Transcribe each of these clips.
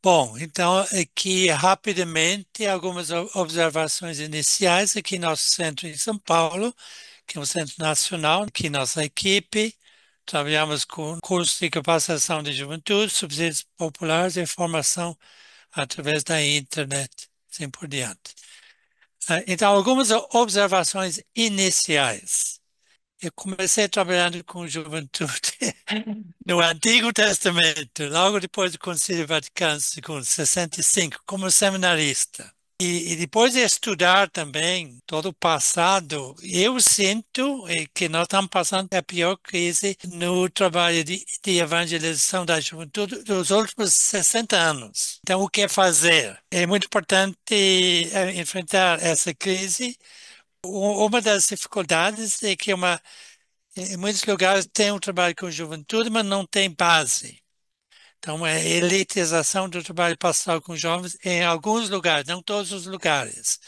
Bom, então aqui rapidamente algumas observações iniciais aqui nosso centro em São Paulo, que é um centro nacional, aqui nossa equipe, trabalhamos com cursos de capacitação de juventude, subsídios populares e formação através da internet, assim por diante. Então, algumas observações iniciais. Eu comecei trabalhando com juventude no Antigo Testamento, logo depois do Concílio Vaticano II, 65, como seminarista. E depois de estudar também todo o passado, eu sinto que nós estamos passando a pior crise no trabalho de evangelização da juventude dos últimos 60 anos. Então, o que fazer? É muito importante enfrentar essa crise. Uma das dificuldades é que em muitos lugares tem um trabalho com juventude, mas não tem base. Então, é elitização do trabalho pastoral com jovens em alguns lugares, não todos os lugares.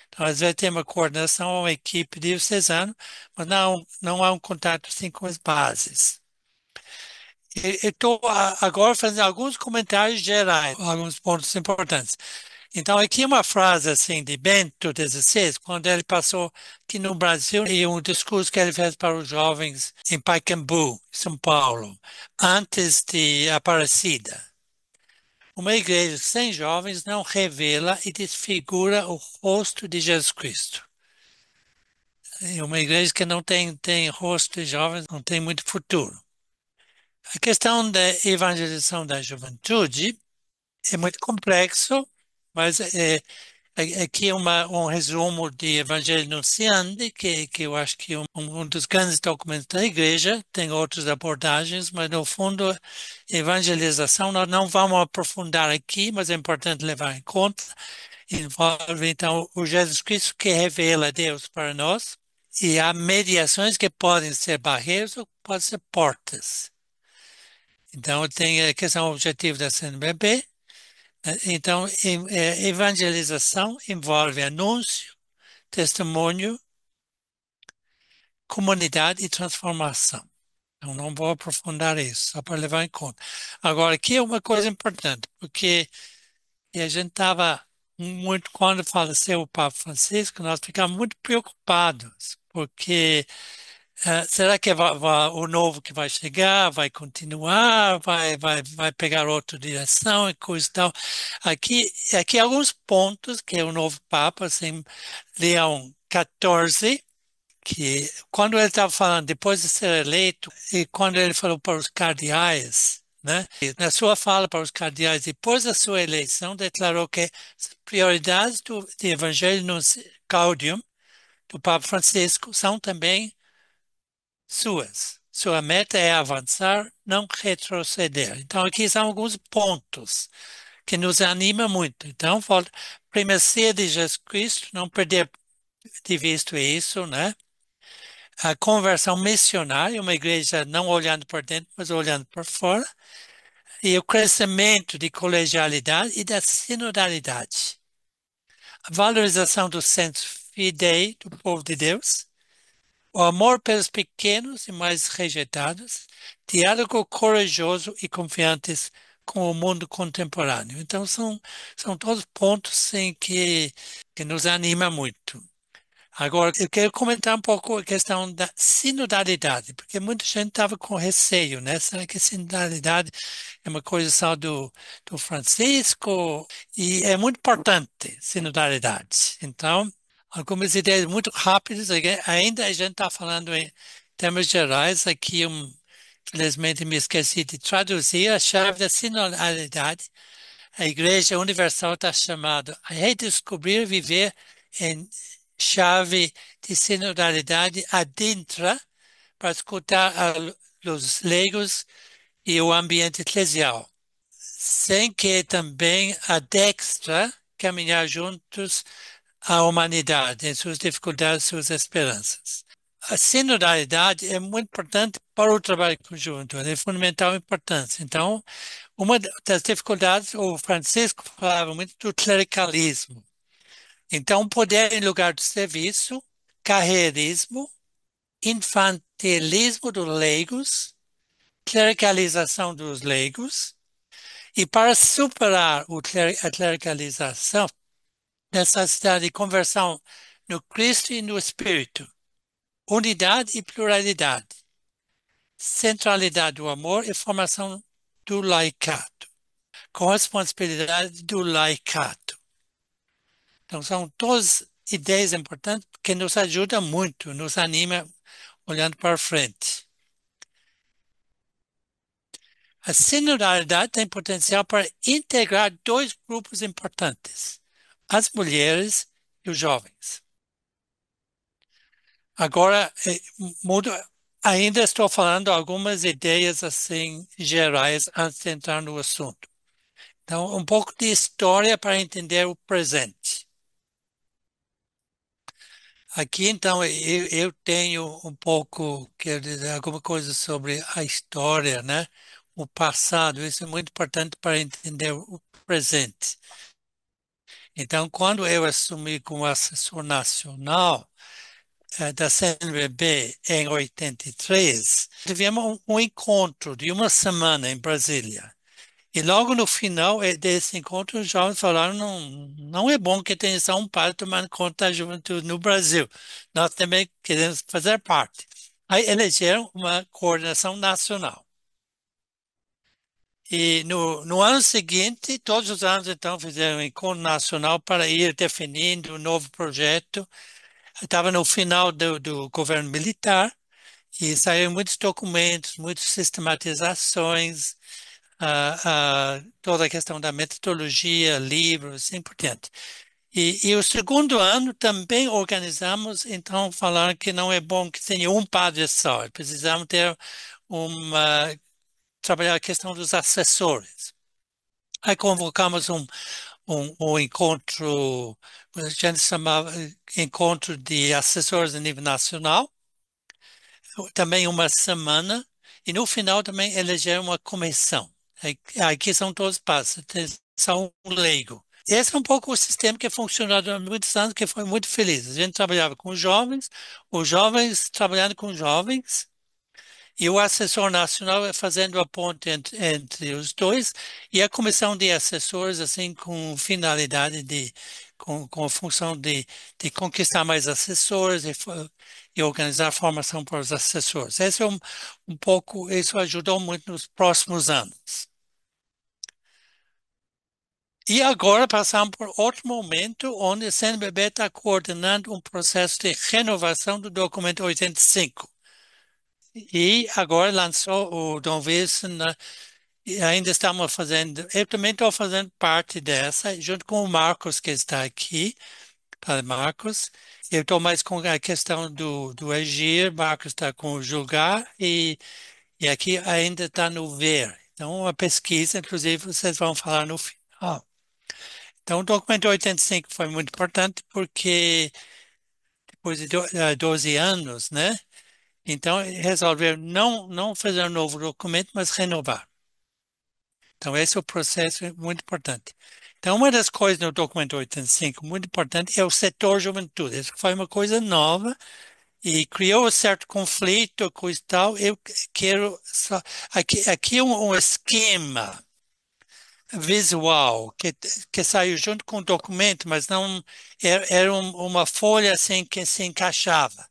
Então, às vezes tem uma coordenação, uma equipe diocesana, mas não há um contato assim com as bases. Estou agora fazendo alguns comentários gerais, alguns pontos importantes. Então, aqui uma frase assim de Bento XVI, quando ele passou aqui no Brasil, e um discurso que ele fez para os jovens em Pacaembu, São Paulo, antes de Aparecida. Uma igreja sem jovens não revela e desfigura o rosto de Jesus Cristo. E uma igreja que não tem rosto de jovens não tem muito futuro. A questão da evangelização da juventude é muito complexo, mas aqui é um resumo de Evangelho Nunciante, que eu acho que é um dos grandes documentos da igreja, tem outras abordagens, mas no fundo, evangelização nós não vamos aprofundar aqui, mas é importante levar em conta. Envolve então o Jesus Cristo que revela Deus para nós, e há mediações que podem ser barreiras ou podem ser portas. Então, tem a questão objetiva da CNBB. Então, evangelização envolve anúncio, testemunho, comunidade e transformação. Eu não vou aprofundar isso, só para levar em conta. Agora, aqui é uma coisa importante, porque a gente estava muito, quando faleceu o Papa Francisco, nós ficamos muito preocupados, porque será que o novo que vai chegar vai continuar, vai pegar outra direção e coisa e tal? Aqui alguns pontos que é o novo Papa, assim, Leão XIV, que quando ele estava falando, depois de ser eleito, e quando ele falou para os cardeais, né? E na sua fala para os cardeais, depois da sua eleição, declarou que as prioridades do Evangelho Gaudium, do Papa Francisco, são também suas. Sua meta é avançar, não retroceder. Então, aqui são alguns pontos que nos anima muito. Então, volta, primazia de Jesus Cristo, não perder de vista isso, né? A conversão missionária, uma igreja não olhando por dentro, mas olhando por fora, e o crescimento de colegialidade e da sinodalidade. A valorização do senso fidei do povo de Deus, o amor pelos pequenos e mais rejeitados, diálogo corajoso e confiantes com o mundo contemporâneo. Então, são todos pontos em que nos anima muito. Agora, eu quero comentar um pouco a questão da sinodalidade, porque muita gente estava com receio, né? Será que a sinodalidade é uma coisa só do Francisco? E é muito importante sinodalidade. Então, algumas ideias muito rápidas, ainda a gente está falando em termos gerais, aqui infelizmente me esqueci de traduzir a chave da sinodalidade. A Igreja Universal está chamada a redescobrir e viver em chave de sinodalidade adentra para escutar os leigos e o ambiente eclesial, sem que também adextra caminhar juntos à humanidade em suas dificuldades, suas esperanças. A sinodalidade é muito importante para o trabalho com juventude, é fundamental importância. Então, uma das dificuldades, o Francisco falava muito do clericalismo. Então, poder em lugar do serviço, carreirismo, infantilismo dos leigos, clericalização dos leigos E para superar a clericalização, necessidade de conversão no Cristo e no Espírito, unidade e pluralidade, centralidade do amor e formação do laicato, corresponsabilidade do laicato. Então, são todas ideias importantes que nos ajudam muito, nos anima olhando para frente. A sinodalidade tem potencial para integrar dois grupos importantes, as mulheres e os jovens. Agora, mudo, ainda estou falando algumas ideias assim gerais antes de entrar no assunto. Então, um pouco de história para entender o presente. Aqui, então, eu tenho um pouco, quer dizer, alguma coisa sobre a história, né? O passado, isso é muito importante para entender o presente. Então, quando eu assumi como assessor nacional da CNBB em 83, tivemos um encontro de uma semana em Brasília. E logo no final desse encontro, os jovens falaram: não é bom que tenha só um padre tomando conta da juventude no Brasil. Nós também queremos fazer parte. Aí elegeram uma coordenação nacional. E no ano seguinte, todos os anos, então, fizeram um encontro nacional para ir definindo um novo projeto. Estava no final do governo militar e saíram muitos documentos, muitas sistematizações, toda a questão da metodologia, livros, assim por diante. E o segundo ano também organizamos, então falaram que não é bom que tenha um padre só, precisamos ter trabalhar a questão dos assessores. Aí convocamos um encontro, a gente chamava encontro de assessores a nível nacional, também uma semana, e no final também elegeram uma comissão. Aqui são todos passos, são um leigo. Esse é um pouco o sistema que funcionou durante muitos anos, que foi muito feliz. A gente trabalhava com os jovens trabalhando com jovens, e o assessor nacional é fazendo a ponte entre os dois, e a comissão de assessores, assim, com finalidade com a função de conquistar mais assessores e organizar a formação para os assessores. Esse é um pouco, isso ajudou muito nos próximos anos. E agora passamos por outro momento onde a CNBB está coordenando um processo de renovação do documento 85. E agora lançou o Dom Wilson, né, e ainda estamos fazendo, eu também estou fazendo parte dessa, junto com o Marcos que está aqui, para Marcos. Eu estou mais com a questão do agir, Marcos está com o julgar e aqui ainda está no ver. Então, a pesquisa, inclusive, vocês vão falar no final. Então, o documento 85 foi muito importante porque depois de 12 anos, né? Então, resolveram não fazer um novo documento, mas renovar. Então, esse é o processo muito importante. Então, uma das coisas no documento 85 muito importante é o setor juventude. Isso foi uma coisa nova e criou um certo conflito com isso tal. Eu quero só... Aqui é um esquema visual que saiu junto com o documento, mas não era uma folha assim que se encaixava.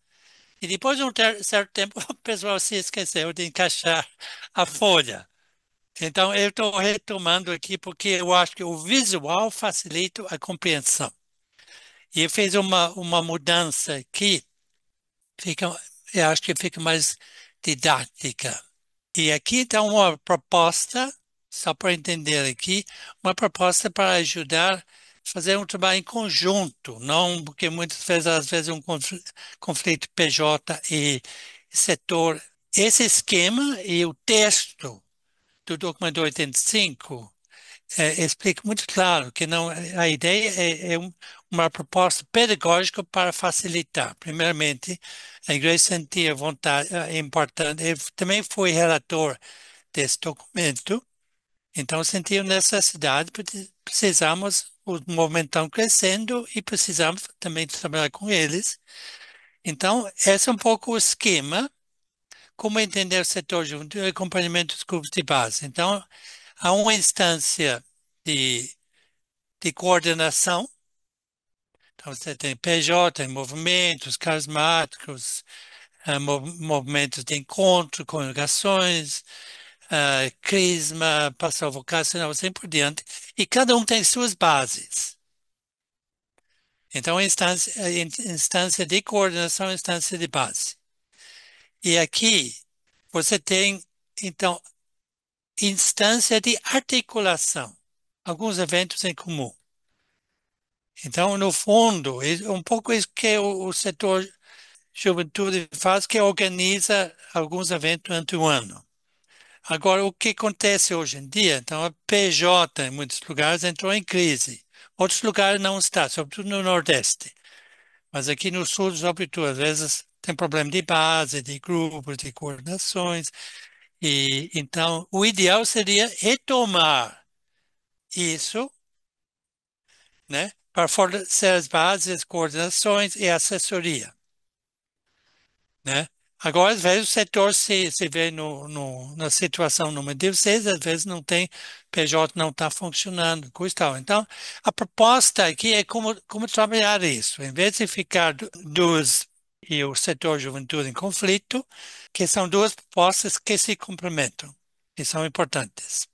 E depois de um certo tempo, o pessoal se esqueceu de encaixar a folha. Então, eu estou retomando aqui porque eu acho que o visual facilita a compreensão. E eu fiz uma mudança aqui, fica, eu acho que fica mais didática. E aqui está uma proposta, só para entender aqui, uma proposta para ajudar a fazer um trabalho em conjunto, não porque muitas vezes, às vezes, um conflito PJ e setor. Esse esquema e o texto do documento 85 explica muito claro que não, a ideia é uma proposta pedagógica para facilitar. Primeiramente, a igreja sentia vontade, é importante. Eu também fui relator desse documento, então sentia necessidade, porque precisamos, os movimentos estão crescendo e precisamos também trabalhar com eles. Então, esse é um pouco o esquema, como entender o setor junto e acompanhamento dos grupos de base. Então, Há uma instância de, de coordenação. Então, você tem PJ, tem movimentos carismáticos, movimentos de encontro, congregações, crisma, pastoral vocacional, assim por diante. E cada um tem suas bases. Então, instância de coordenação, instância de base. E aqui você tem, então, instância de articulação, alguns eventos em comum. Então, no fundo, é um pouco isso que o setor juventude faz, que organiza alguns eventos durante o ano. Agora, o que acontece hoje em dia? Então, a PJ, em muitos lugares, entrou em crise. Outros lugares não está, sobretudo no Nordeste. Mas aqui no Sul, sobretudo, às vezes tem problema de base, de grupos, de coordenações. E então, o ideal seria retomar isso, né, para fortalecer as bases, coordenações e assessoria, né? Agora, às vezes, o setor se vê na situação número 16, às vezes não tem, PJ não está funcionando, coisa e tal. Então, a proposta aqui é como trabalhar isso. Em vez de ficar duas e o setor juventude em conflito, que são duas propostas que se complementam e são importantes.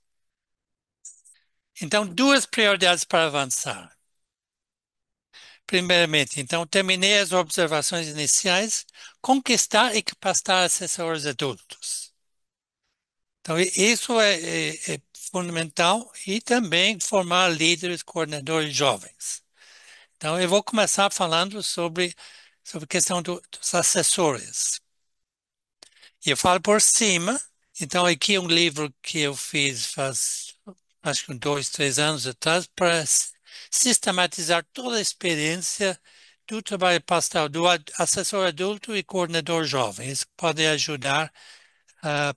Então, duas prioridades para avançar. Primeiramente, então, terminei as observações iniciais, conquistar e capacitar assessores adultos. Então, isso é fundamental e também formar líderes, coordenadores jovens. Então, eu vou começar falando sobre a questão dos assessores. E eu falo por cima. Então, aqui é um livro que eu fiz faz, acho que uns 2, 3 anos atrás, para sistematizar toda a experiência do trabalho pastoral, do assessor adulto e coordenador jovem. Isso pode ajudar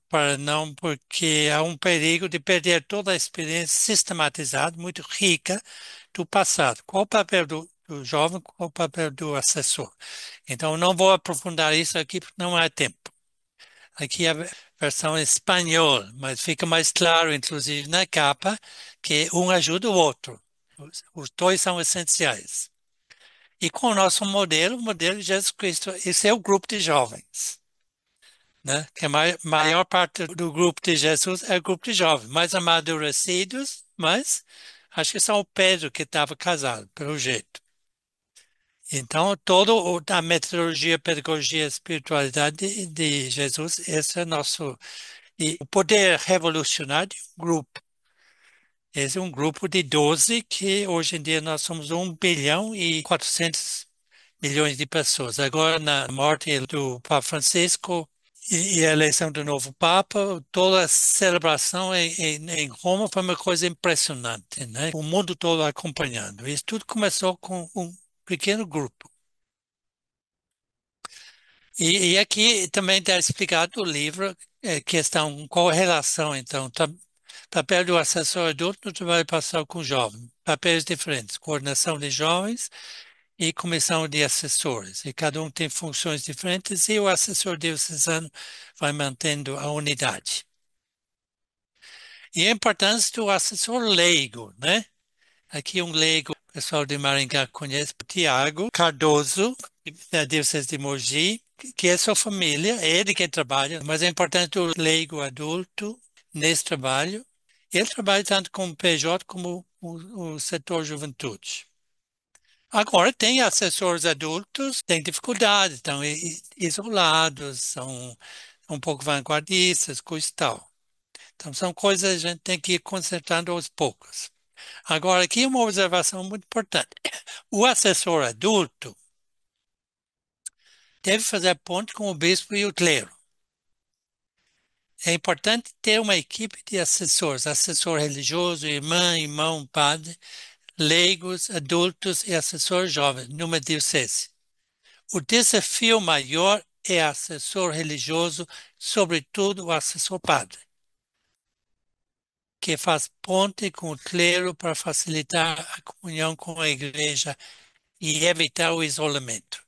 para não, porque há um perigo de perder toda a experiência sistematizada, muito rica, do passado. Qual o papel do jovem, qual o papel do assessor? Então, não vou aprofundar isso aqui porque não há tempo. Aqui é a versão em espanhol, mas fica mais claro, inclusive na capa, que um ajuda o outro. Os dois são essenciais. E com o nosso modelo, o modelo de Jesus Cristo, esse é o grupo de jovens, né? Que a maior parte do grupo de Jesus é o grupo de jovens, mais amadurecidos, mas acho que só o Pedro que estava casado, pelo jeito. Então, toda a metodologia, pedagogia, espiritualidade de Jesus, esse é nosso. E o poder revolucionário de um grupo. Esse é um grupo de 12 que hoje em dia nós somos 1,4 bilhão de pessoas. Agora, na morte do Papa Francisco e a eleição do novo Papa, toda a celebração em Roma foi uma coisa impressionante, né? O mundo todo acompanhando. Isso tudo começou com um pequeno grupo. E aqui também está explicado o livro, questão, qual a relação, então, papel do assessor adulto no trabalho pastoral com jovens, papéis diferentes, coordenação de jovens e comissão de assessores, e cada um tem funções diferentes e o assessor diocesano vai mantendo a unidade. E a importância do assessor leigo, né? Aqui um leigo, o pessoal de Maringá conhece, Tiago Cardoso, da Diocese de Mogi, que é sua família, é ele que trabalha, mas é importante o leigo adulto nesse trabalho. Ele trabalha tanto com o PJ como o setor juventude. Agora, tem assessores adultos, têm dificuldade, estão isolados, são um pouco vanguardistas, coisa e tal. Então, são coisas que a gente tem que ir consertando aos poucos. Agora, aqui uma observação muito importante. O assessor adulto deve fazer ponte com o bispo e o clero. É importante ter uma equipe de assessores, assessor religioso, irmã, irmão, padre, leigos, adultos e assessor jovem, numa diocese. O desafio maior é assessor religioso, sobretudo o assessor padre, que faz ponte com o clero para facilitar a comunhão com a igreja e evitar o isolamento.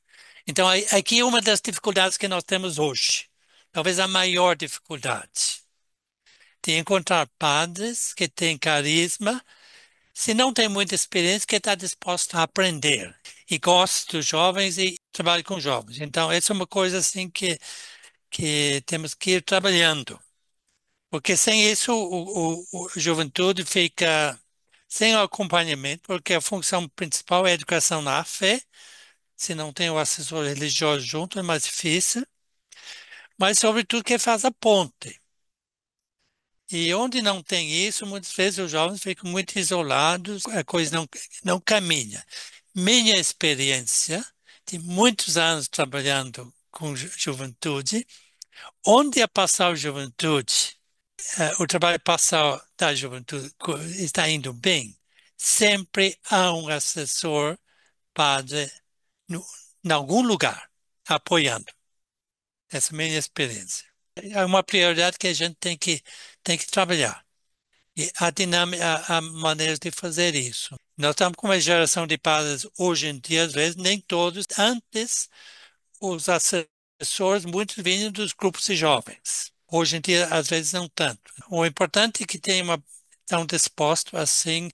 Então, aqui é uma das dificuldades que nós temos hoje, talvez a maior dificuldade. de encontrar padres que têm carisma, se não tem muita experiência, que está disposto a aprender e gosta dos jovens e trabalha com jovens. Então, essa é uma coisa assim que temos que ir trabalhando. Porque sem isso, a juventude fica sem o acompanhamento, porque a função principal é a educação na fé. Se não tem o assessor religioso junto, é mais difícil. Mas, sobretudo, que faz a ponte. E onde não tem isso, muitas vezes os jovens ficam muito isolados, a coisa não caminha. Minha experiência de muitos anos trabalhando com juventude, onde a passar juventude, o trabalho pastoral da juventude está indo bem, sempre há um assessor padre no, em algum lugar apoiando. Essa é a minha experiência. É uma prioridade que a gente tem que trabalhar. E há, há maneiras de fazer isso. Nós estamos com uma geração de padres hoje em dia, às vezes, nem todos. Antes, os assessores, muitos vinham dos grupos de jovens. Hoje em dia, às vezes, não tanto. O importante é que estão dispostos, assim,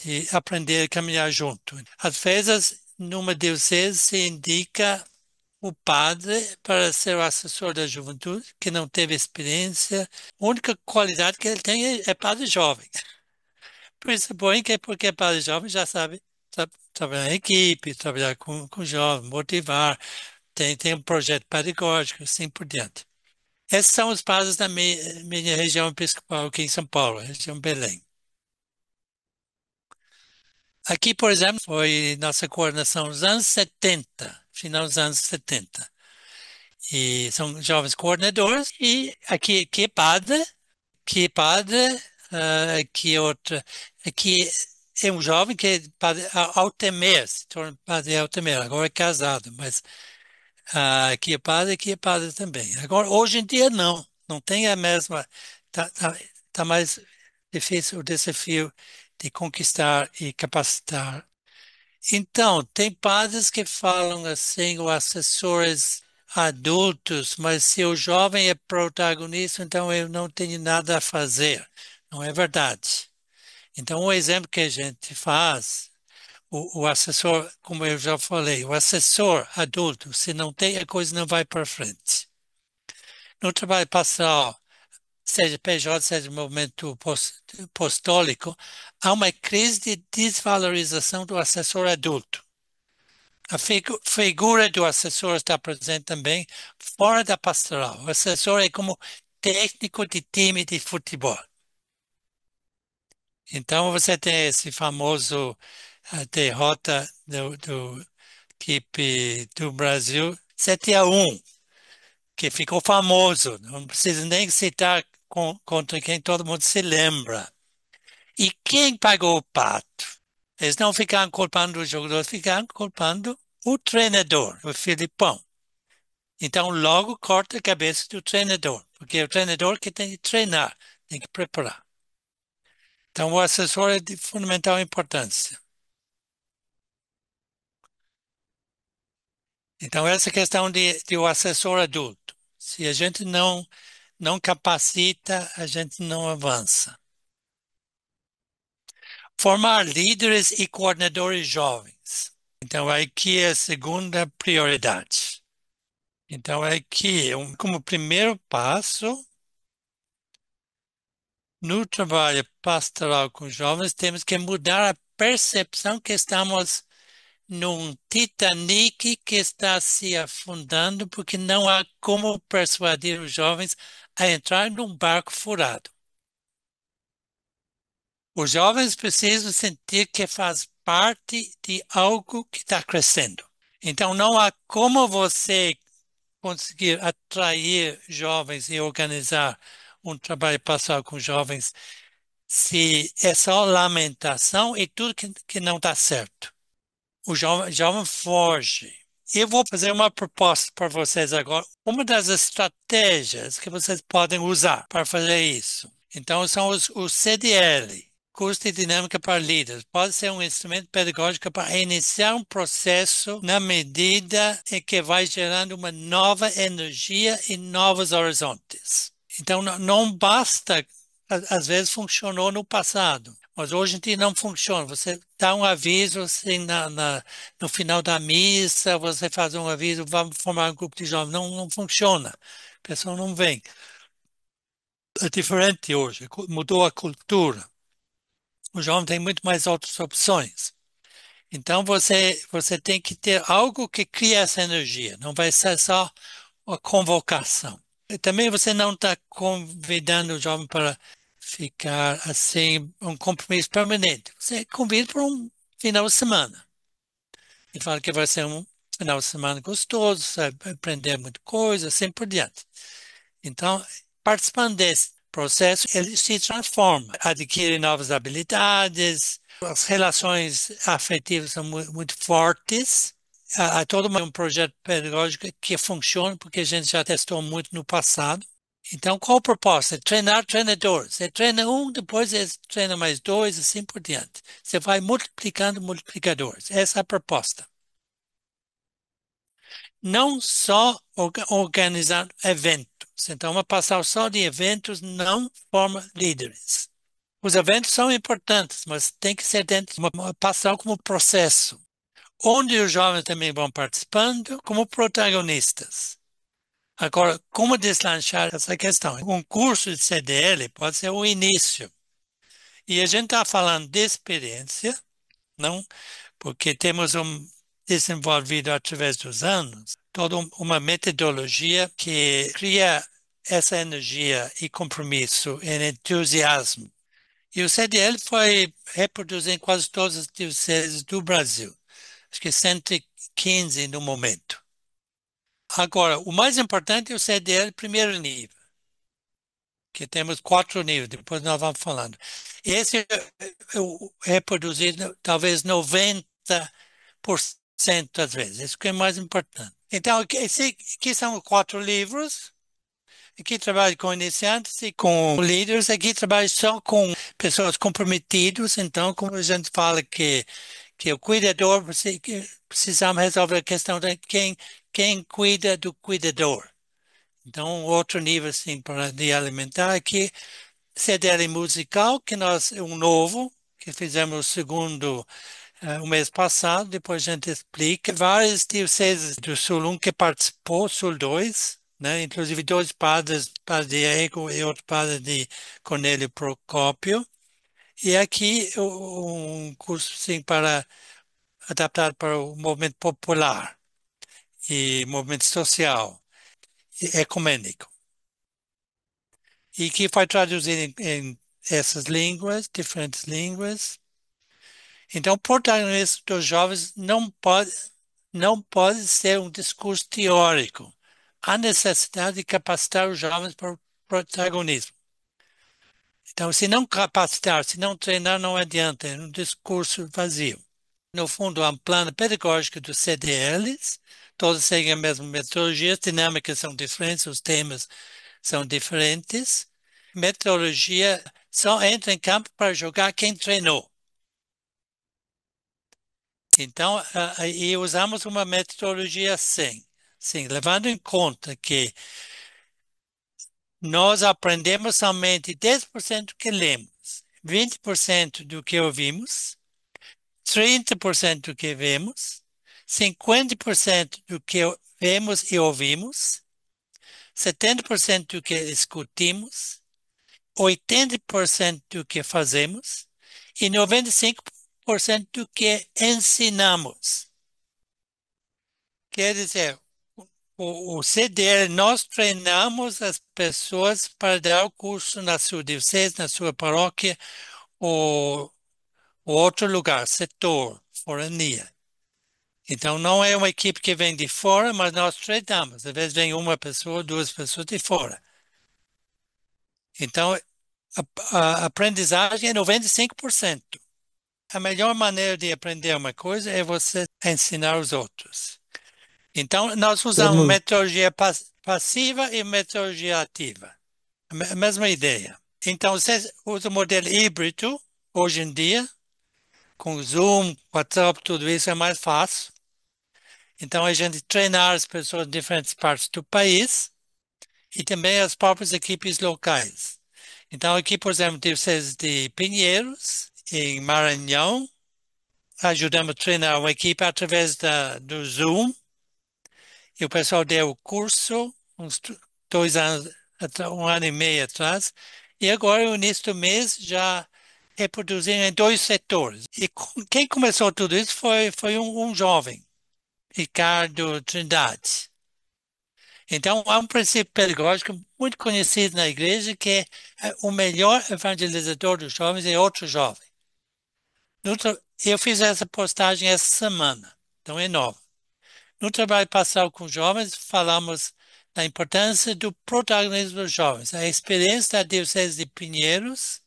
de aprender a caminhar junto. Às vezes, numa diocese, se indica o padre para ser o assessor da juventude, que não teve experiência. A única qualidade que ele tem é padre jovem. Pressupõe que é porque é padre jovem já sabe trabalhar em equipe, trabalhar com jovens, motivar, tem um projeto pedagógico, assim por diante. Esses são os padres da minha região episcopal aqui em São Paulo, região Belém. Aqui, por exemplo, foi nossa coordenação nos anos 70, final dos anos 70. E são jovens coordenadores, e aqui é padre, que padre, aqui é outra, aqui é um jovem que é padre Altemer, se torna padre Altemer, agora é casado, mas aqui é padre também. Agora, hoje em dia não tem a mesma, tá mais difícil o desafio de conquistar e capacitar. Então, tem padres que falam assim, os assessores adultos, mas se o jovem é protagonista, então eu não tenho nada a fazer. Não é verdade. Então, um exemplo que a gente faz, o assessor, como eu já falei, o assessor adulto, se não tem, a coisa não vai para frente. No trabalho pastoral, seja PJ, seja movimento apostólico, há uma crise de desvalorização do assessor adulto. A figura do assessor está presente também fora da pastoral. O assessor é como técnico de time de futebol. Então você tem esse famoso derrota do equipe do Brasil 7-1, que ficou famoso. Não precisa nem citar contra quem todo mundo se lembra. E quem pagou o pato? Eles não ficaram culpando os jogadores, ficaram culpando o treinador, o Filipão. Então, logo corta a cabeça do treinador, porque é o treinador que tem que treinar, tem que preparar. Então, o assessor é de fundamental importância. Então, essa questão de o assessor adulto. Se a gente não capacita, a gente não avança. Formar líderes e coordenadores jovens. Então, aqui é a segunda prioridade. Então, aqui, como primeiro passo, no trabalho pastoral com jovens, temos que mudar a percepção que estamos num Titanic que está se afundando, porque não há como persuadir os jovens a entrar num barco furado. Os jovens precisam sentir que faz parte de algo que está crescendo. Então, não há como você conseguir atrair jovens e organizar um trabalho pastoral com jovens se é só lamentação e tudo que não está certo. O jovem foge. Eu vou fazer uma proposta para vocês agora. Uma das estratégias que vocês podem usar para fazer isso. Então, são os CDL, Custo e Dinâmica para Líderes. Pode ser um instrumento pedagógico para iniciar um processo na medida em que vai gerando uma nova energia e novos horizontes. Então, não basta, às vezes funcionou no passado, mas hoje em dia não funciona. Você dá um aviso assim, no final da missa, você faz um aviso, vamos formar um grupo de jovens. Não, não funciona. A pessoa não vem. É diferente hoje, mudou a cultura. O jovem tem muito mais outras opções. Então, você tem que ter algo que cria essa energia. Não vai ser só uma convocação. E também você não está convidando o jovem para ficar assim, um compromisso permanente. Você convida para um final de semana. E fala que vai ser um final de semana gostoso, você vai aprender muita coisa, assim por diante. Então, participando desse processo, ele se transforma, adquire novas habilidades, as relações afetivas são muito fortes. Há todo um projeto pedagógico que funciona, porque a gente já testou muito no passado. Então, qual a proposta? Treinar treinadores. Você treina um, depois você treina mais dois, assim por diante. Você vai multiplicando multiplicadores. Essa é a proposta. Não só organizar eventos. Então, uma passagem só de eventos não forma líderes. Os eventos são importantes, mas tem que ser dentro de uma passagem como processo, onde os jovens também vão participando como protagonistas. Agora, como deslanchar essa questão? Um curso de CDL pode ser o início. E a gente está falando de experiência, não? Porque temos desenvolvido através dos anos toda uma metodologia que cria essa energia e compromisso e entusiasmo. E o CDL foi reproduzido em quase todas as dioceses do Brasil. Acho que 115 no momento. Agora, o mais importante é o CDL primeiro nível, que temos quatro níveis, depois nós vamos falando. Esse é produzido talvez 90% das vezes, isso que é mais importante. Então, aqui são quatro livros, aqui trabalho com iniciantes e com líderes, aqui trabalho só com pessoas comprometidas, então, como a gente fala que o cuidador, que precisamos resolver a questão de quem cuida do cuidador. Então, outro nível assim para de alimentar aqui, CDL musical, que nós é um novo, que fizemos o segundo o mês passado, depois a gente explica. Vários dioceses do Sul 1 que participou, Sul 2, né? Inclusive dois padres, padre Diego e outro padre de Cornélio Procópio. E aqui um curso assim, para adaptado para o movimento popular e movimento social e ecumênico. E que foi traduzido em essas línguas, diferentes línguas. Então, o protagonismo dos jovens não pode ser um discurso teórico. Há necessidade de capacitar os jovens para o protagonismo. Então, se não capacitar, se não treinar, não adianta, é um discurso vazio. No fundo, há um plano pedagógico dos CDLs, todos seguem a mesma metodologia, as dinâmicas são diferentes, os temas são diferentes. Metodologia só entra em campo para jogar quem treinou. Então, e usamos uma metodologia assim, sim, levando em conta que nós aprendemos somente 10% do que lemos, 20% do que ouvimos, 30% do que vemos, 50% do que vemos e ouvimos, 70% do que discutimos, 80% do que fazemos e 95% do que ensinamos. Quer dizer, o CDL, nós treinamos as pessoas para dar o curso na sua diocese, na sua paróquia ou outro lugar, setor, forania. Então, não é uma equipe que vem de fora, mas nós treinamos. Às vezes vem uma pessoa, duas pessoas de fora. Então, a aprendizagem é 95%. A melhor maneira de aprender uma coisa é você ensinar os outros. Então, nós usamos Temos, metodologia passiva e metodologia ativa. A mesma ideia. Então, você usa o modelo híbrido, hoje em dia, com Zoom, WhatsApp, tudo isso é mais fácil. Então, a gente treinar as pessoas em diferentes partes do país e também as próprias equipes locais. Então, aqui, por exemplo, Diocese de Pinheiros, em Maranhão, ajudamos a treinar uma equipe através do Zoom, e o pessoal deu o curso uns 2 anos, um ano e meio atrás, e agora, no início do mês, já reproduzindo em 2 setores. E quem começou tudo isso foi um jovem, Ricardo Trindade. Então, há um princípio pedagógico muito conhecido na igreja que o melhor evangelizador dos jovens é outro jovem. Eu fiz essa postagem essa semana, então é nova. No trabalho pastoral com jovens, falamos da importância do protagonismo dos jovens. A experiência da Diocese de Pinheiros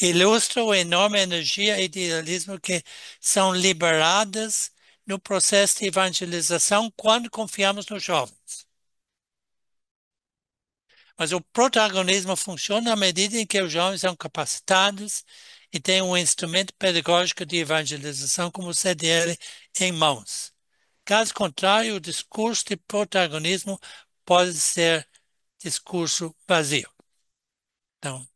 ilustra a enorme energia e idealismo que são liberadas no processo de evangelização quando confiamos nos jovens. Mas o protagonismo funciona à medida em que os jovens são capacitados e têm um instrumento pedagógico de evangelização como o CDL em mãos. Caso contrário, o discurso de protagonismo pode ser discurso vazio. Então,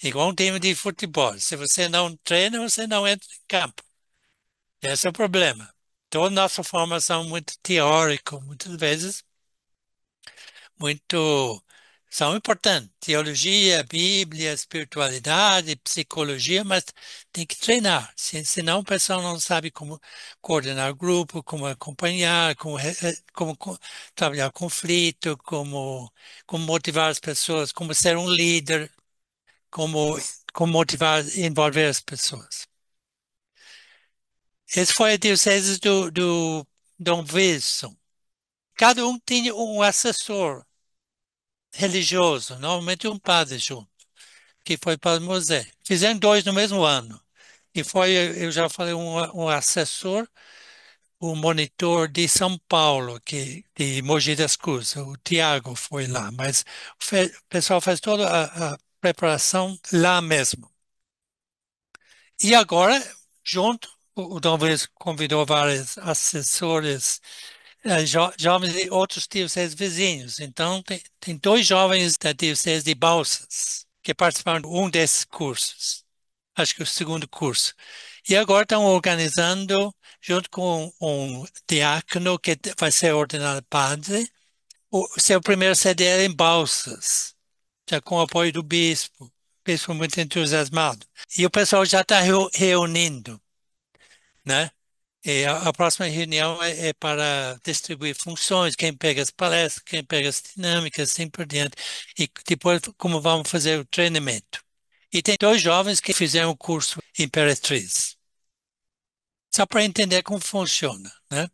igual um time de futebol. Se você não treina, você não entra em campo. Esse é o problema. Toda nossa formação é muito teórica, muitas vezes muito são importantes. Teologia, Bíblia, espiritualidade, psicologia, mas tem que treinar. Senão o pessoal não sabe como coordenar grupo, como acompanhar, como trabalhar conflito, como motivar as pessoas, como ser um líder, como, como motivar e envolver as pessoas. Esse foi a diocese do Dom Wilson. Cada um tinha um assessor religioso, normalmente um padre junto, que foi para o museu. Fizeram dois no mesmo ano. E foi, eu já falei, um assessor, o monitor de São Paulo, de Mogi das Cruzes, o Tiago foi lá, mas o pessoal faz toda a preparação lá mesmo. E agora, junto, o Dom Luiz convidou vários assessores, jovens de outros dioceses vizinhos. Então, tem dois jovens da diocese de Balsas que participaram de um desses cursos. Acho que o segundo curso. E agora estão organizando, junto com um diácono que vai ser ordenado padre, o seu primeiro CDL em Balsas, já com o apoio do bispo. O bispo muito entusiasmado. E o pessoal já está reunindo, né? E a próxima reunião é para distribuir funções, quem pega as palestras, quem pega as dinâmicas, assim por diante. E depois, como vamos fazer o treinamento. E tem dois jovens que fizeram o curso Imperatriz. Só para entender como funciona, né?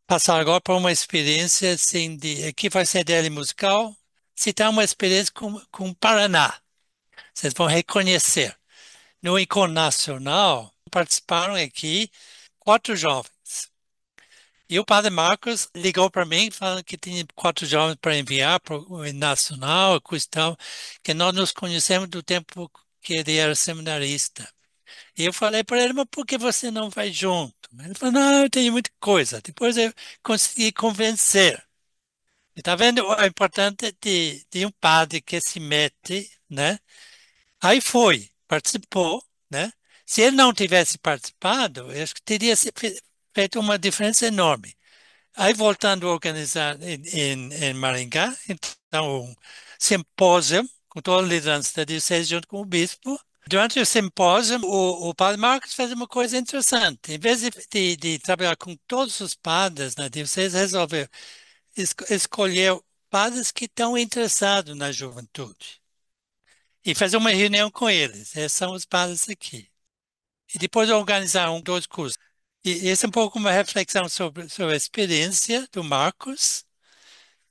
Passar agora para uma experiência assim de aqui vai ser dele musical, citar uma experiência com o Paraná. Vocês vão reconhecer. No Encontro Nacional, participaram aqui 4 jovens. E o padre Marcos ligou para mim falando que tinha 4 jovens para enviar para o Nacional, coisa e tal, que nós nos conhecemos do tempo que ele era seminarista. E eu falei para ele, mas por que você não vai junto? Ele falou, não, eu tenho muita coisa. Depois eu consegui convencer. E tá vendo o importante de um padre que se mete, né? Aí foi, participou, né? Se ele não tivesse participado, eu acho que teria feito uma diferença enorme. Aí voltando a organizar em Maringá, então um simpósio com toda a liderança da diocese junto com o bispo. Durante o simpósio, o padre Marcos fez uma coisa interessante. Em vez de trabalhar com todos os padres na diocese, resolveu escolher padres que estão interessados na juventude e fazer uma reunião com eles. Esses são os padres aqui. E depois organizar 2 cursos. E esse é um pouco uma reflexão sobre a experiência do Marcos,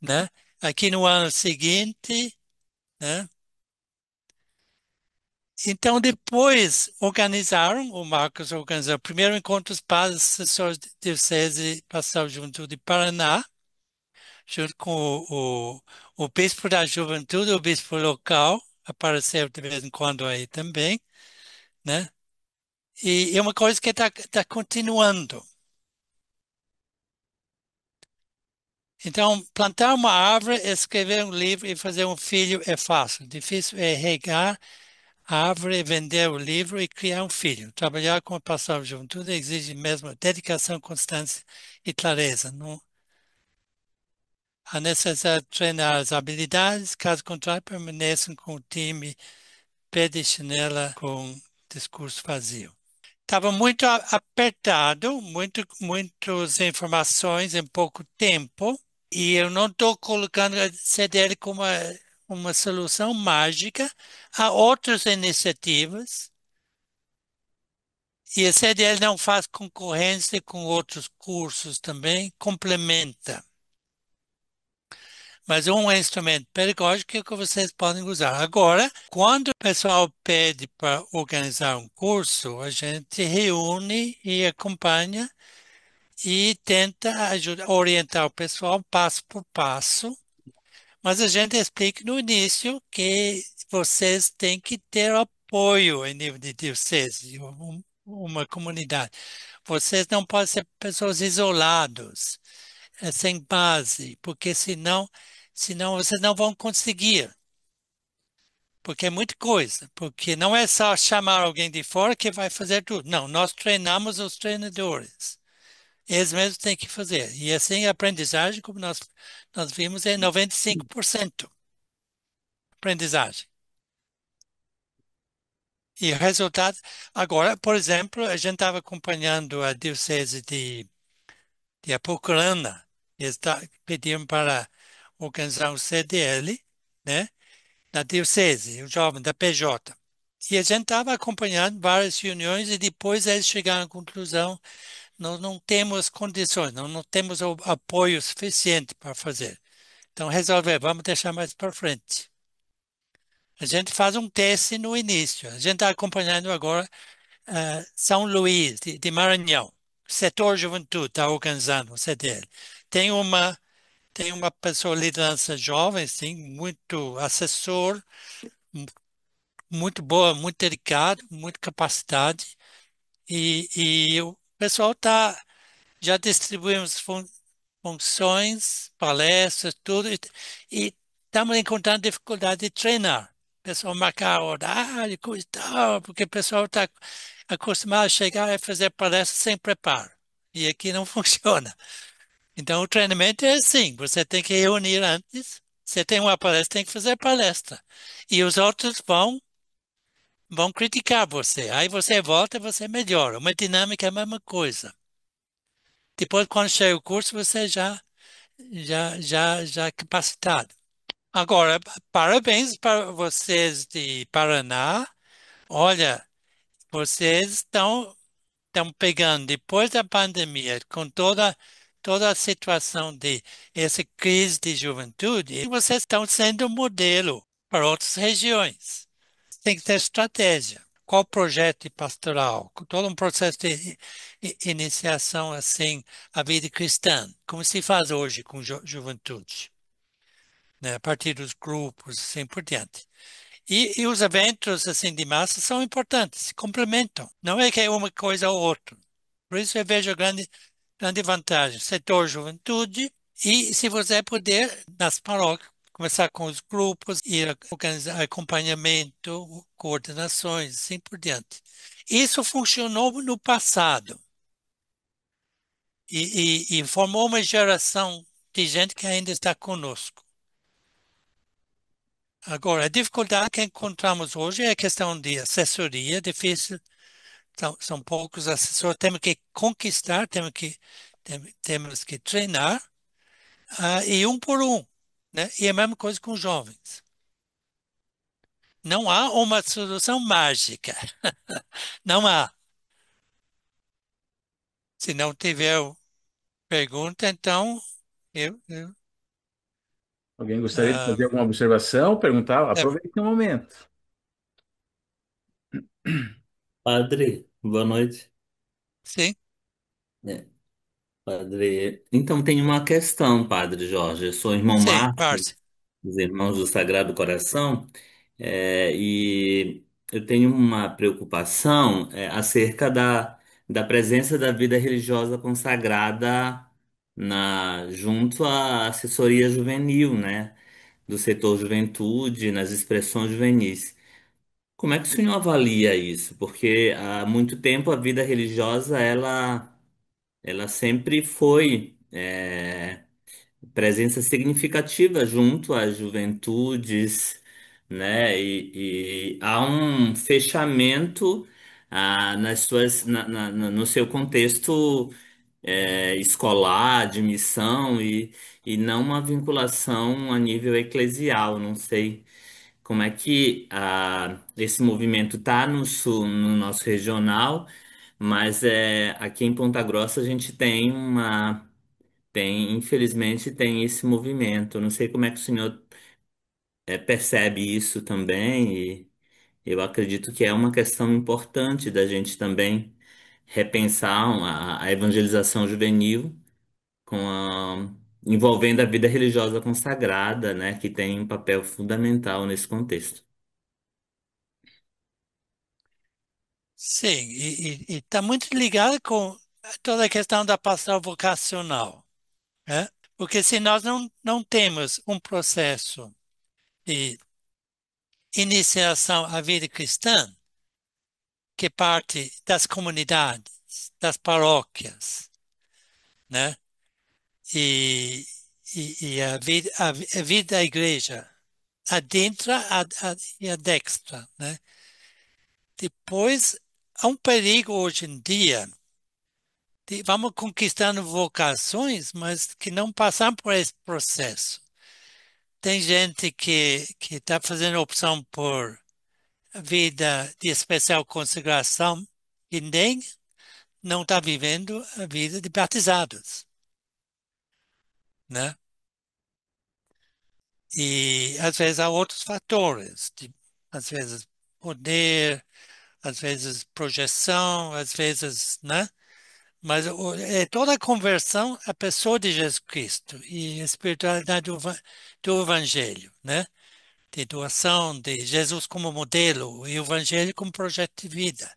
né? Aqui no ano seguinte, né? Então, depois organizaram, o Marcos organizou o primeiro encontro dos padres assessores de Diocese Pastoral Juventude de Paraná, junto com o bispo da juventude, o bispo local, apareceu de vez em quando aí também, né? E é uma coisa que está continuando. Então, plantar uma árvore, escrever um livro e fazer um filho é fácil. Difícil é regar a árvore, vender o livro e criar um filho. Trabalhar com a pastoral de juventude exige mesmo dedicação, constância e clareza. Não há necessidade de treinar as habilidades, caso contrário, permaneçam com o time pé de chinela com discurso vazio. Estava muito apertado, muitas informações em pouco tempo, e eu não estou colocando a CDL como uma solução mágica. Há outras iniciativas, e a CDL não faz concorrência com outros cursos também, complementa. Mas é um instrumento pedagógico que vocês podem usar. Agora, quando o pessoal pede para organizar um curso, a gente reúne e acompanha e tenta ajudar, orientar o pessoal passo por passo, mas a gente explica no início que vocês têm que ter apoio em nível de diocese, uma comunidade. Vocês não podem ser pessoas isoladas, sem base, porque senão vocês não vão conseguir. Porque é muita coisa, porque não é só chamar alguém de fora que vai fazer tudo. Não, nós treinamos os treinadores. Eles mesmos têm que fazer. E assim a aprendizagem, como nós vimos, é 95% aprendizagem. E o resultado, agora, por exemplo, a gente estava acompanhando a Diocese de Apucarana. Eles pediram para organizar um CDL, né, na Diocese, o jovem da PJ. E a gente estava acompanhando várias reuniões e depois eles chegaram à conclusão: nós não temos condições, não temos o apoio suficiente para fazer. Então, resolver, vamos deixar mais para frente. A gente faz um teste no início. A gente está acompanhando agora São Luís, de Maranhão. O setor juventude está organizando o CDL. Tem uma, tem uma pessoa liderança jovem, sim, muito assessor, mu- muito boa, muito dedicado, muita capacidade. E o pessoal já distribuímos funções, palestras, tudo, e estamos encontrando dificuldade de treinar. O pessoal marcar horário, coisa e tal, porque o pessoal está acostumado a chegar e fazer palestra sem preparo. E aqui não funciona. Então, o treinamento é assim: você tem que reunir antes, você tem uma palestra, tem que fazer palestra. E os outros vão criticar você. Aí você volta e você melhora. Uma dinâmica é a mesma coisa. Depois, quando chega o curso, você já é capacitado. Agora, parabéns para vocês de Paraná. Olha, vocês estão pegando depois da pandemia, com toda a situação de essa crise de juventude, e vocês estão sendo modelo para outras regiões. Tem que ter estratégia. Qual projeto pastoral? Todo um processo de iniciação assim à vida cristã, como se faz hoje com juventude, né? A partir dos grupos, assim por diante. E os eventos assim de massa são importantes, se complementam. Não é que é uma coisa ou outra. Por isso eu vejo grande vantagem. Setor juventude e, se você puder, nas paróquias, começar com os grupos, ir organizar acompanhamento, coordenações, assim por diante. Isso funcionou no passado e formou uma geração de gente que ainda está conosco. Agora, a dificuldade que encontramos hoje é a questão de assessoria, difícil, são poucos assessores, temos que conquistar, temos que treinar, e um por um, né? E a mesma coisa com os jovens. Não há uma solução mágica, não há. Se não tiver pergunta, então eu Alguém gostaria de ah, fazer alguma observação, perguntar? é, Aproveite o momento. Padre, boa noite. sim, É, padre, então tem uma questão, Padre Jorge. Eu sou irmão sim, Márcio, Márcio. dos Irmãos do Sagrado Coração, e eu tenho uma preocupação acerca da presença da vida religiosa consagrada junto à assessoria juvenil, né? Do setor juventude, nas expressões juvenis. Como é que o senhor avalia isso? Porque há muito tempo a vida religiosa ela sempre foi presença significativa junto às juventudes, né? E há um fechamento no seu contexto escolar, de missão e não uma vinculação a nível eclesial. Não sei como é que esse movimento está no nosso regional, mas aqui em Ponta Grossa a gente infelizmente tem esse movimento. Eu não sei como é que o senhor percebe isso também, e eu acredito que é uma questão importante da gente também repensar a evangelização juvenil envolvendo a vida religiosa consagrada, né, que tem um papel fundamental nesse contexto. Sim, e está muito ligado com toda a questão da pastoral vocacional, né? Porque se nós não temos um processo de iniciação à vida cristã, que parte das comunidades, das paróquias, né? E, e a vida da igreja adentra e adextra, né? Depois, há um perigo hoje em dia vamos conquistando vocações, mas que não passam por esse processo. Tem gente que está fazendo opção por vida de especial consagração e nem não está vivendo a vida de batizados, né? E às vezes há outros fatores, às vezes poder, às vezes projeção, às vezes, né? Mas é toda a conversão à pessoa de Jesus Cristo e a espiritualidade do Evangelho, né? De doação de Jesus como modelo e o Evangelho como projeto de vida.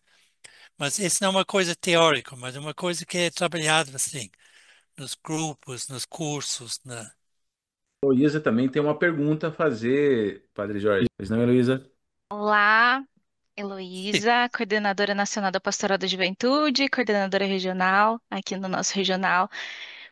Mas isso não é uma coisa teórica, mas é uma coisa que é trabalhada assim, nos grupos, nos cursos, né? A Heloísa também tem uma pergunta a fazer, Padre Jorge. Pois não, Heloísa? Olá, Sim, Heloísa, coordenadora nacional da Pastoral da Juventude, coordenadora regional aqui no nosso regional.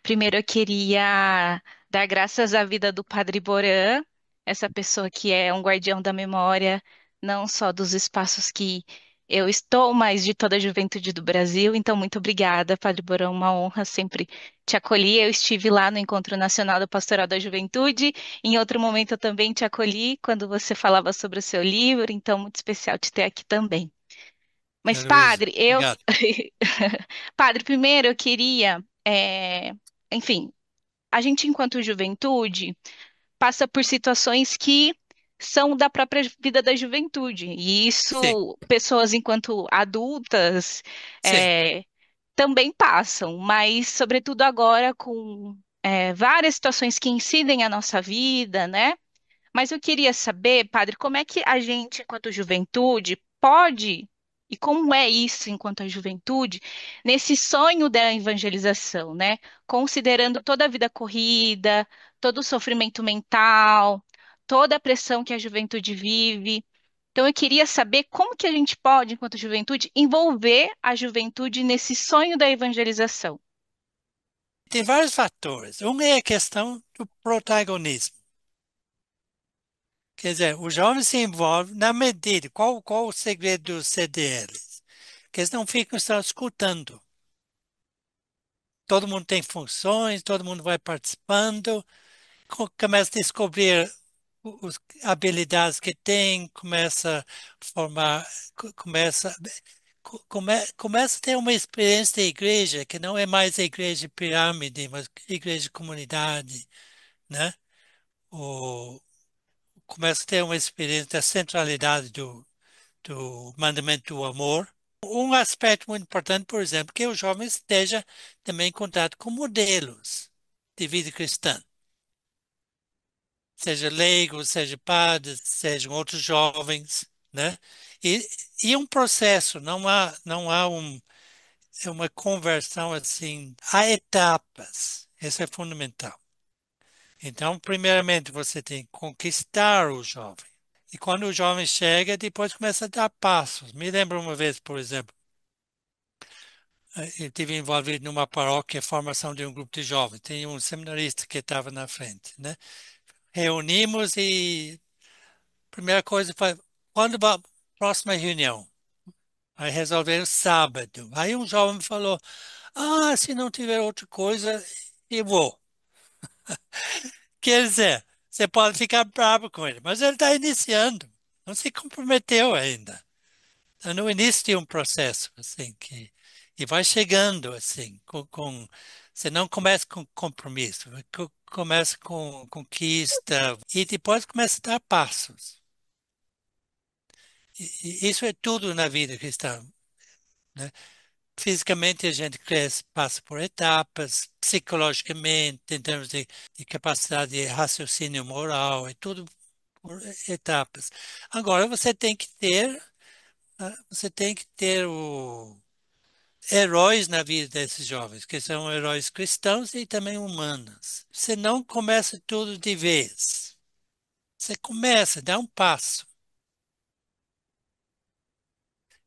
Primeiro, eu queria dar graças à vida do Padre Borã, essa pessoa que é um guardião da memória, não só dos espaços que eu estou, mas de toda a juventude do Brasil. Então, muito obrigada, Padre Borã, uma honra sempre te acolhi. Eu estive lá no Encontro Nacional da Pastoral da Juventude. Em outro momento, eu também te acolhi quando você falava sobre o seu livro, então, muito especial te ter aqui também. Mas, Luísa, padre, eu. obrigado. Padre, primeiro eu queria. Enfim, a gente, enquanto juventude, passa por situações que são da própria vida da juventude. E Sim, isso, pessoas enquanto adultas, sim. é, também passam, mas, sobretudo agora, com várias situações que incidem a nossa vida, né? Mas eu queria saber, padre, como é que a gente, enquanto juventude, pode, e como é isso enquanto a juventude, nesse sonho da evangelização, né? Considerando toda a vida corrida, todo o sofrimento mental, toda a pressão que a juventude vive. Então, eu queria saber como que a gente pode, enquanto juventude, envolver a juventude nesse sonho da evangelização. Tem vários fatores. Um é a questão do protagonismo. Quer dizer, o jovem se envolve na medida. Qual o segredo dos CDLs? Que eles não ficam só escutando. Todo mundo tem funções, todo mundo vai participando, começa a descobrir as habilidades que tem, começa a formar, começa a ter uma experiência de igreja que não é mais a igreja de pirâmide, mas igreja de comunidade, né? Ou começa a ter uma experiência da centralidade do mandamento do amor. Um aspecto muito importante, por exemplo, que o jovem esteja também em contato com modelos de vida cristã, seja leigos, seja padres, sejam outros jovens, né? E, e um processo, não há é uma conversão assim, há etapas. Isso é fundamental. Então, primeiramente, você tem que conquistar o jovem. E quando o jovem chega, depois começa a dar passos. Me lembro uma vez, por exemplo, eu estive envolvido numa paróquia, formação de um grupo de jovens. Tem um seminarista que estava na frente, né? Reunimos e a primeira coisa foi, quando vai a próxima reunião? Aí resolveram sábado. Aí um jovem falou, se não tiver outra coisa, eu vou. Quer dizer, você pode ficar bravo com ele, mas ele está iniciando, não se comprometeu ainda. Está no início de um processo, assim, e vai chegando, assim, você não começa com compromisso, começa com conquista, e depois começa a dar passos. E isso é tudo na vida cristã, né? Fisicamente a gente cresce, passa por etapas, psicologicamente, em termos de capacidade de raciocínio moral, é tudo por etapas. Agora você tem que ter heróis na vida desses jovens, que são heróis cristãos e também humanos. Você não começa tudo de vez. Você começa, dá um passo.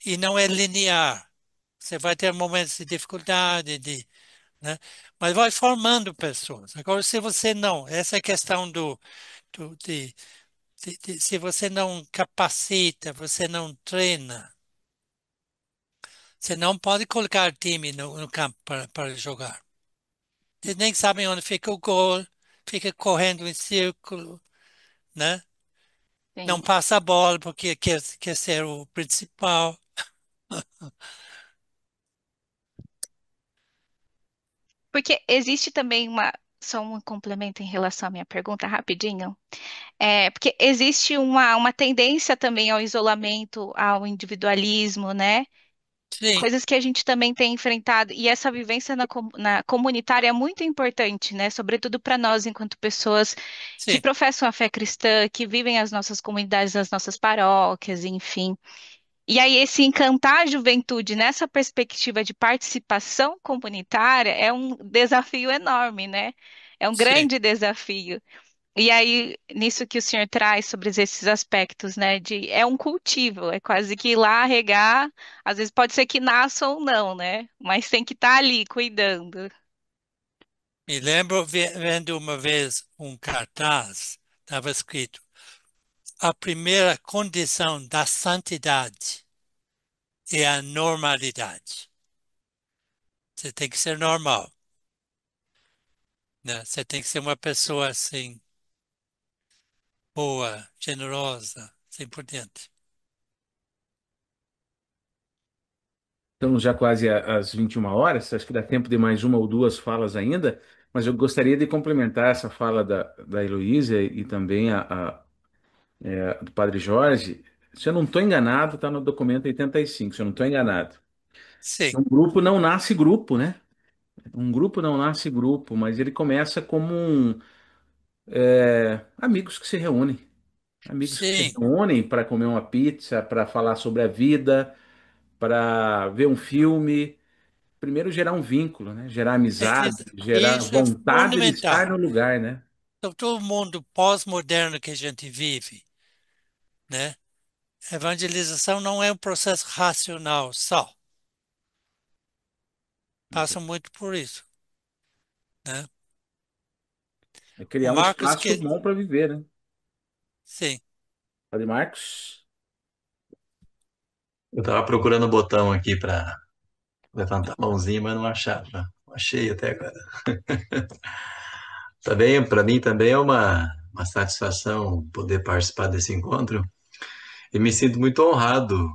E não é linear. Você vai ter momentos de dificuldade, né? Mas vai formando pessoas. Agora, se você não, essa é a questão do- de, se você não capacita, você não treina, você não pode colocar time no campo para jogar. Eles nem sabem onde fica o gol, fica correndo em círculo, né? Não Sim. passa a bola porque quer ser o principal. Porque existe também só um complemento em relação à minha pergunta, rapidinho. Porque existe uma tendência também ao isolamento, ao individualismo, né? Sim, Coisas que a gente também tem enfrentado. E essa vivência na comunitária é muito importante, né? Sobretudo para nós, enquanto pessoas que sim, professam a fé cristã, que vivem as nossas comunidades, as nossas paróquias, enfim. E aí, esse encantar a juventude nessa perspectiva de participação comunitária é um desafio enorme, né? É um sim. grande desafio. E aí, nisso que o senhor traz sobre esses aspectos, né? É um cultivo, é quase que ir lá regar, às vezes pode ser que nasça ou não, né? Mas tem que estar ali cuidando. Me lembro vendo uma vez um cartaz, estava escrito: a primeira condição da santidade é a normalidade. Você tem que ser normal, né? Você tem que ser uma pessoa assim, boa, generosa, assim por diante. Estamos já quase às 21 horas, acho que dá tempo de mais uma ou duas falas ainda, mas eu gostaria de complementar essa fala da Heloísa e também do Padre Jorge. Se eu não estou enganado, está no documento 85, se eu não estou enganado. Sim, Um grupo não nasce grupo, né? Um grupo não nasce grupo, mas ele começa como amigos que se reúnem. Amigos que se sim. reúnem para comer uma pizza, para falar sobre a vida, para ver um filme. Primeiro gerar um vínculo, né? Gerar amizade, gerar Isso é vontade de estar fundamental. no lugar, né? Então, todo mundo pós-moderno que a gente vive, né? Evangelização não é um processo racional só. Passa muito por isso, né? É O criar um Marcos espaço que, bom para viver, né? sim, Padre Marcos, Eu tava procurando o botão aqui para levantar a mãozinha, mas não achava. Não achei até agora. Também, para mim também é uma satisfação poder participar desse encontro e me sinto muito honrado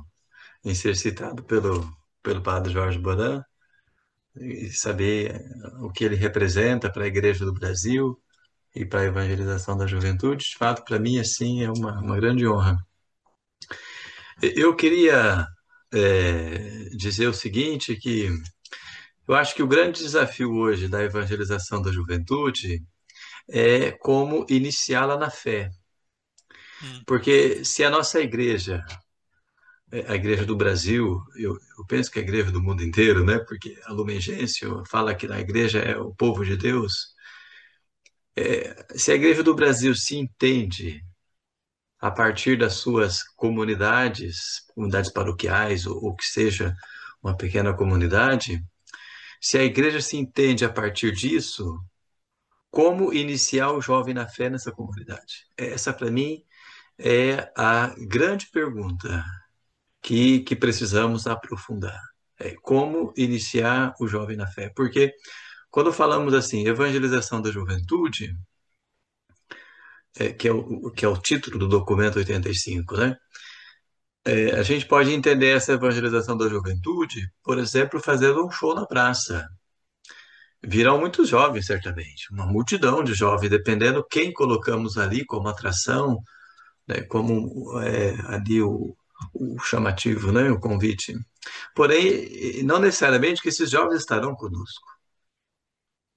em ser citado pelo Padre Jorge Boran e saber o que ele representa para a Igreja do Brasil e para a evangelização da juventude. De fato, para mim, assim, é uma grande honra. Eu queria dizer o seguinte, que eu acho que o grande desafio hoje da evangelização da juventude é como iniciá-la na fé. hum, Porque se a nossa igreja a Igreja do Brasil, eu penso que é a Igreja do mundo inteiro, né? Porque a Lumen Gentium fala que a Igreja é o povo de Deus. Se a Igreja do Brasil se entende a partir das suas comunidades, comunidades paroquiais, ou que seja uma pequena comunidade, se a igreja se entende a partir disso, como iniciar o jovem na fé nessa comunidade? Essa, para mim, é a grande pergunta que precisamos aprofundar. Como iniciar o jovem na fé? Porque quando falamos assim, evangelização da juventude, que é o título do documento 85, né? A gente pode entender essa evangelização da juventude, por exemplo, fazendo um show na praça. Virão muitos jovens, certamente, uma multidão de jovens, dependendo quem colocamos ali como atração, né, como ali o chamativo, né, o convite. Porém, não necessariamente que esses jovens estarão conosco.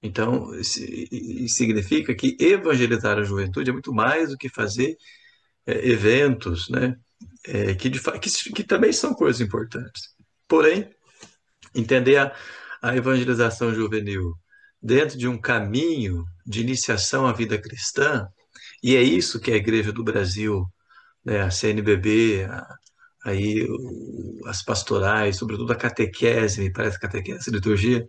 Então, significa que evangelizar a juventude é muito mais do que fazer eventos, né, que também são coisas importantes. Porém, entender a evangelização juvenil dentro de um caminho de iniciação à vida cristã, e é isso que a Igreja do Brasil, né, a CNBB, as pastorais, sobretudo a catequese, me parece catequese e liturgia,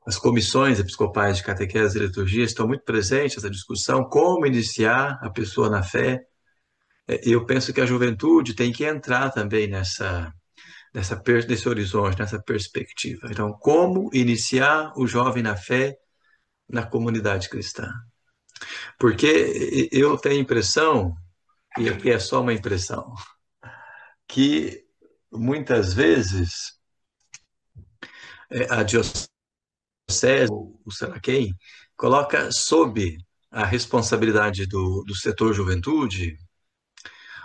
as comissões episcopais de catequese e liturgia estão muito presentes nessa discussão, como iniciar a pessoa na fé. Eu penso que a juventude tem que entrar também nesse horizonte, nessa perspectiva. Então, como iniciar o jovem na fé na comunidade cristã? Porque eu tenho a impressão, e aqui é só uma impressão, que muitas vezes a diocese, ou sei lá quem, coloca sob a responsabilidade do setor juventude,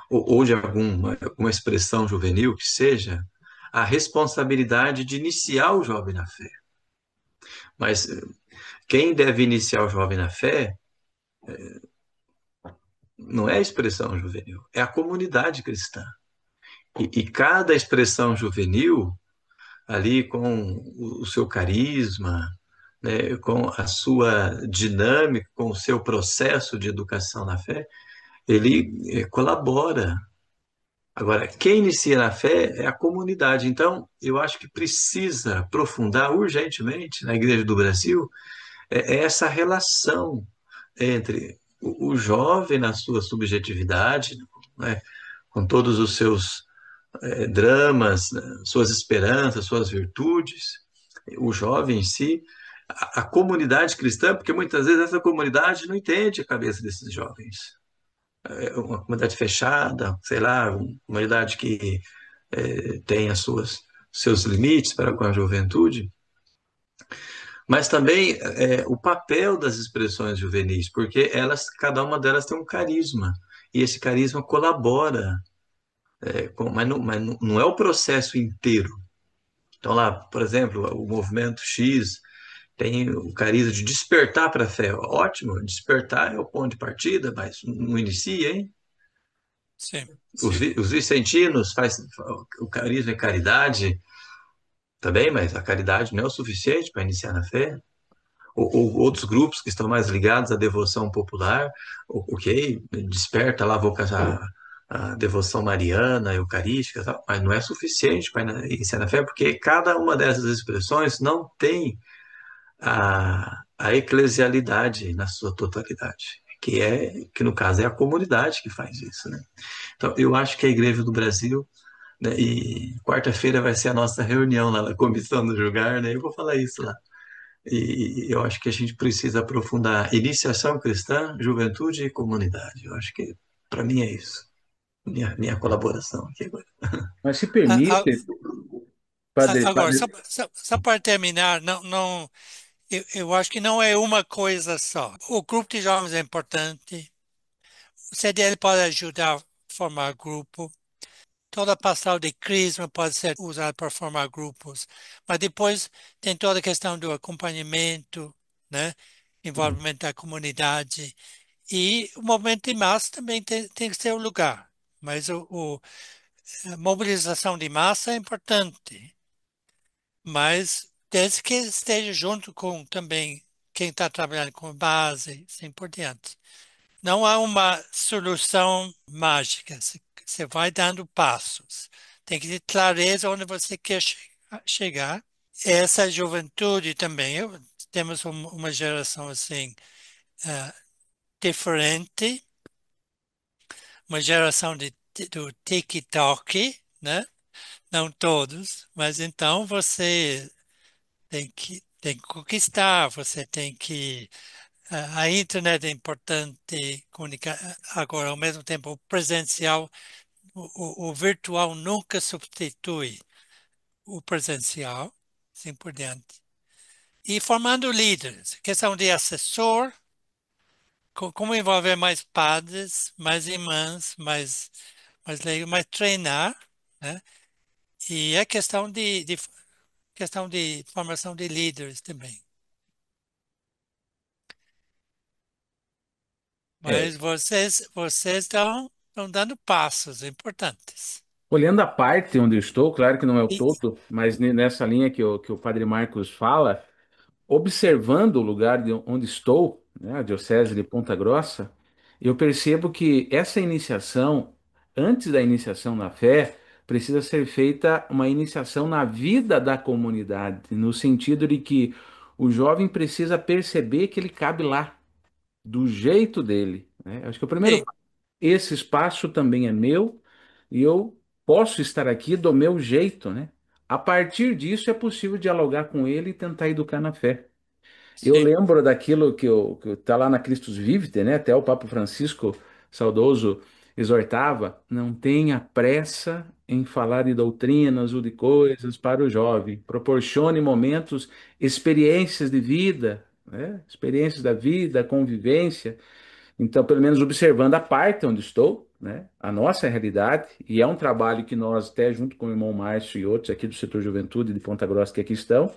ou de alguma expressão juvenil que seja, a responsabilidade de iniciar o jovem na fé. Mas quem deve iniciar o jovem na fé não é a expressão juvenil, é a comunidade cristã. E cada expressão juvenil, ali com o seu carisma, né, com a sua dinâmica, com o seu processo de educação na fé, ele colabora. Agora, quem inicia na fé é a comunidade. Então, eu acho que precisa aprofundar urgentemente na Igreja do Brasil essa relação entre o jovem na sua subjetividade, né, com todos os seus dramas, né, suas esperanças, suas virtudes, o jovem em si, a comunidade cristã, porque muitas vezes essa comunidade não entende a cabeça desses jovens. É uma comunidade fechada, sei lá, uma comunidade que tem seus limites para com a juventude, mas também o papel das expressões juvenis, porque cada uma delas tem um carisma, e esse carisma colabora, mas não é o processo inteiro. Então, lá, por exemplo, o movimento X tem o carisma de despertar para a fé. Ótimo, despertar é o ponto de partida, mas não inicia, hein? Sim. Os vicentinos faz o carisma é caridade também, mas a caridade não é o suficiente para iniciar na fé. Ou outros grupos que estão mais ligados à devoção popular, ok, desperta lá a devoção mariana, eucarística, tal, mas não é suficiente para iniciar na fé, porque cada uma dessas expressões não tem a eclesialidade na sua totalidade, que no caso é a comunidade que faz isso, né? Então, eu acho que a Igreja do Brasil, né, e quarta-feira vai ser a nossa reunião lá na Comissão do Julgar, né? Eu vou falar isso lá. E eu acho que a gente precisa aprofundar iniciação cristã, juventude e comunidade. Eu acho que, para mim, é isso. Minha colaboração aqui agora. Mas se A- a- permite, padre, Agora, padre, só para terminar, eu acho que não é uma coisa só. O grupo de jovens é importante. O CDL pode ajudar a formar grupo. Toda a pastoral de crisma pode ser usada para formar grupos. Mas depois tem toda a questão do acompanhamento, né? Envolvimento da comunidade. E o movimento de massa também tem que ser o lugar. Mas A mobilização de massa é importante, mas desde que esteja junto com também quem está trabalhando com base, assim por diante. Não há uma solução mágica. Você vai dando passos. Tem que ter clareza onde você quer chegar. Essa juventude também, temos uma geração assim diferente, uma geração do TikTok, né? Não todos, mas então você tem que conquistar, você tem que. A internet é importante comunicar, agora, ao mesmo tempo, o presencial, o virtual nunca substitui o presencial, assim por diante. E formando líderes, questão de assessor, como envolver mais padres, mais irmãs, mais leigos, mais treinar, né? E é questão de formação de líderes também. É, Mas vocês estão dando passos importantes. olhando a parte onde eu estou, claro que não é o todo, mas nessa linha que o Padre Marcos fala, observando o lugar de onde estou, né, a Diocese de Ponta Grossa, eu percebo que essa iniciação, antes da iniciação na fé, precisa ser feita uma iniciação na vida da comunidade, no sentido de que o jovem precisa perceber que ele cabe lá, do jeito dele, né? Acho que o primeiro, Sim, esse espaço também é meu e eu posso estar aqui do meu jeito, né? A partir disso é possível dialogar com ele e tentar educar na fé. Eu sim, lembro daquilo que tá lá na Christus Vivite, né? Até o Papa Francisco, saudoso, exortava: não tenha pressa em falar de doutrinas ou de coisas para o jovem. Proporcione momentos, experiências de vida, né? Experiências da vida, convivência. Então, pelo menos observando a parte onde estou, né? A nossa realidade, e é um trabalho que nós, até junto com o irmão Márcio e outros aqui do setor Juventude de Ponta Grossa que aqui estão,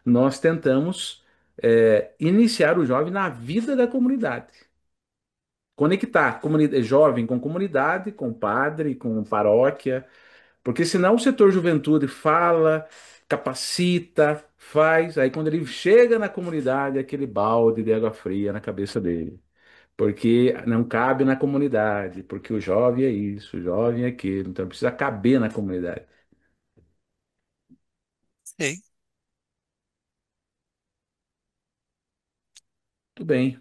nós tentamos iniciar o jovem na vida da comunidade. Conectar comunidade, jovem com comunidade, com padre, com paróquia, porque senão o setor juventude fala, capacita, faz, aí quando ele chega na comunidade, é aquele balde de água fria na cabeça dele. Porque não cabe na comunidade, porque o jovem é isso, o jovem é aquilo, então precisa caber na comunidade. sim. Tudo bem.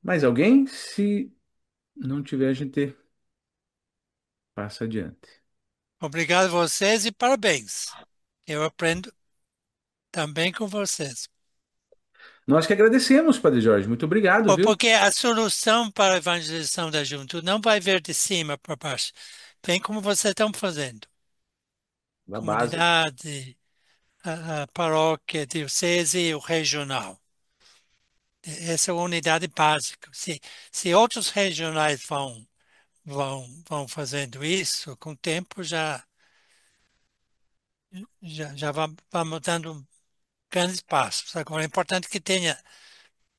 Mais alguém? Se não tiver, a gente passa adiante. Obrigado a vocês e parabéns. Eu aprendo também com vocês. Nós que agradecemos, Padre Jorge. Muito obrigado, viu? Porque a solução para a evangelização da juventude não vai vir de cima para baixo. Vem como vocês estão fazendo. Da base. Comunidade, a paróquia, diocese e o regional. Essa é a unidade básica. Se outros regionais vão fazendo isso, com o tempo já vamos dando grandes passos. Agora, é importante que tenha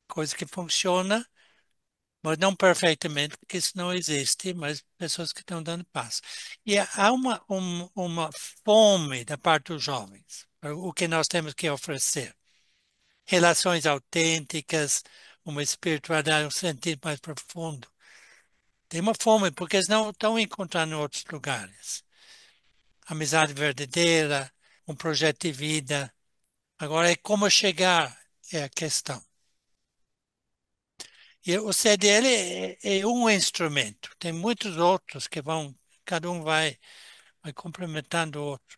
coisa que funciona, mas não perfeitamente, porque isso não existe, mas pessoas que estão dando passos. E há uma fome da parte dos jovens, o que nós temos que oferecer. Relações autênticas, uma espiritualidade, um sentido mais profundo. Tem uma fome, porque eles não estão encontrando em outros lugares. Amizade verdadeira, um projeto de vida. Agora é como chegar, é a questão. E o CDL é um instrumento, tem muitos outros que cada um vai complementando o outro.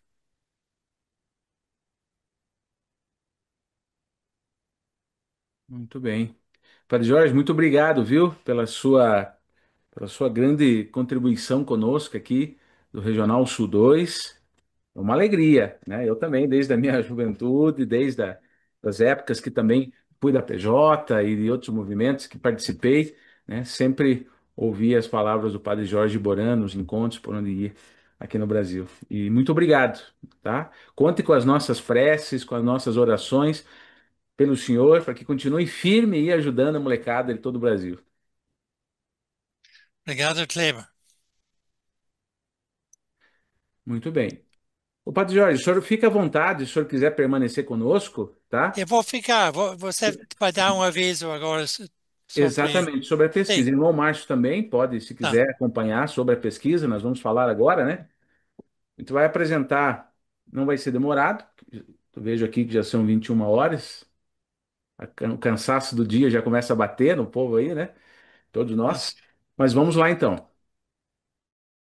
Muito bem. Padre Jorge, muito obrigado, viu, pela sua grande contribuição conosco aqui do Regional Sul 2. É uma alegria, né? Eu também, desde a minha juventude, das épocas que também fui da PJ e de outros movimentos que participei, né? Sempre ouvi as palavras do Padre Jorge Borano nos encontros por onde ia aqui no Brasil. E muito obrigado, tá? Conte com as nossas preces, com as nossas orações pelo senhor, para que continue firme e ajudando a molecada de todo o Brasil. Obrigado, Cleber. Muito bem. O Padre Jorge, o senhor fica à vontade, se o senhor quiser permanecer conosco, tá? Eu vou ficar, você vai dar um aviso agora sobre. Exatamente, sobre a pesquisa. Sim, Irmão Márcio também pode, se tá. quiser acompanhar sobre a pesquisa, nós vamos falar agora, né? A gente vai apresentar, não vai ser demorado, eu vejo aqui que já são 21 horas, o cansaço do dia já começa a bater no povo aí, né? Todos É. nós. Mas vamos lá então.